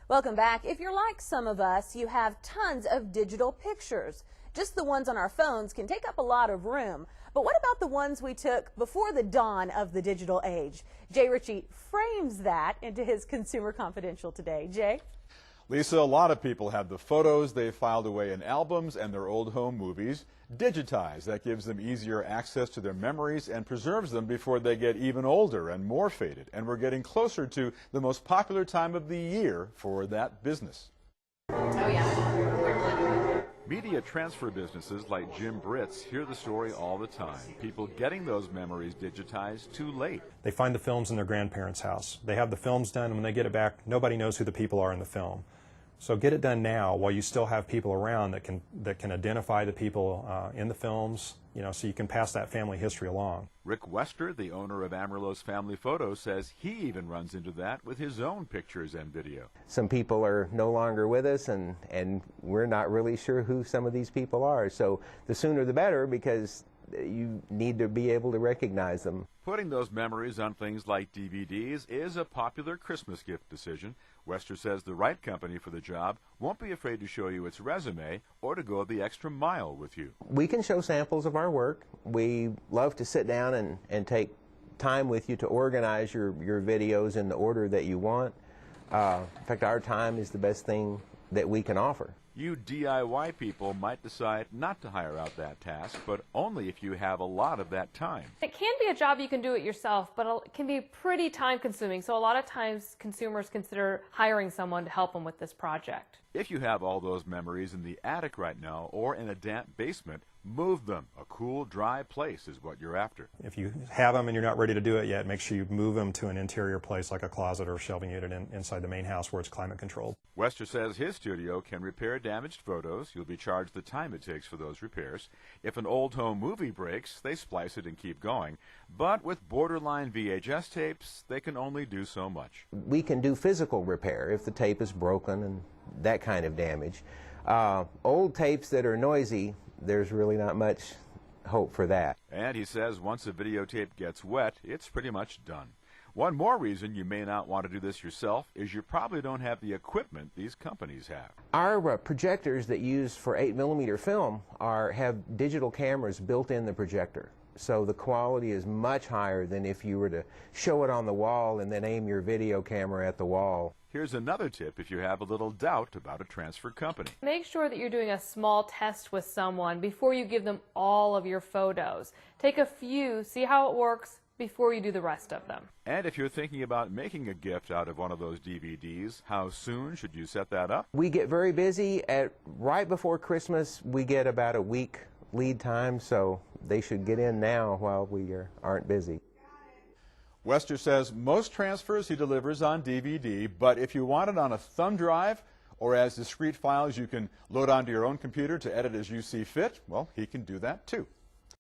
Welcome back. If you're like some of us, you have tons of digital pictures. Just the ones on our phones can take up a lot of room. But what about the ones we took before the dawn of the digital age? Jay Ricci frames that into his Consumer Confidential today. Jay? Lisa, a lot of people have the photos they filed away in albums and their old home movies digitized. That gives them easier access to their memories and preserves them before they get even older and more faded. And we're getting closer to the most popular time of the year for that business. Oh, yeah. Media transfer businesses like Jim Britt's hear the story all the time. People getting those memories digitized too late. They find the films in their grandparents' house. They have the films done, and when they get it back, nobody knows who the people are in the film. So get it done now while you still have people around that can identify the people in the films, so you can pass that family history along. Rick Wester, the owner of Amarillo's Family Photos, says he even runs into that with his own pictures and video. Some people are no longer with us, and we're not really sure who some of these people are. So the sooner the better, because you need to be able to recognize them. Putting those memories on things like DVDs is a popular Christmas gift decision. Wester says the right company for the job won't be afraid to show you its resume or to go the extra mile with you. We can show samples of our work. We love to sit down and take time with you to organize your videos in the order that you want. In fact, our time is the best thing that we can offer. You DIY people might decide not to hire out that task, but only if you have a lot of that time. It can be a job you can do it yourself, but it can be pretty time-consuming. So a lot of times consumers consider hiring someone to help them with this project. If you have all those memories in the attic right now or in a damp basement, move them. A cool, dry place is what you're after. If you have them and you're not ready to do it yet, make sure you move them to an interior place like a closet or shelving unit inside the main house where it's climate controlled. Wester says his studio can repair damaged photos. You'll be charged the time it takes for those repairs. If an old home movie breaks, they splice it and keep going. But with borderline VHS tapes, they can only do so much. We can do physical repair if the tape is broken and that kind of damage. Old tapes that are noisy, there's really not much hope for that. And he says once a videotape gets wet, it's pretty much done. One more reason you may not want to do this yourself is you probably don't have the equipment these companies have. Our projectors that use for 8mm film have digital cameras built in the projector. So the quality is much higher than if you were to show it on the wall and then aim your video camera at the wall. Here's another tip if you have a little doubt about a transfer company. Make sure that you're doing a small test with someone before you give them all of your photos. Take a few, see how it works before you do the rest of them. And if you're thinking about making a gift out of one of those DVDs, how soon should you set that up? We get very busy right before Christmas. We get about a week lead time, so they should get in now while we aren't busy. Wester says most transfers he delivers on DVD, but if you want it on a thumb drive or as discrete files you can load onto your own computer to edit as you see fit, well, he can do that too.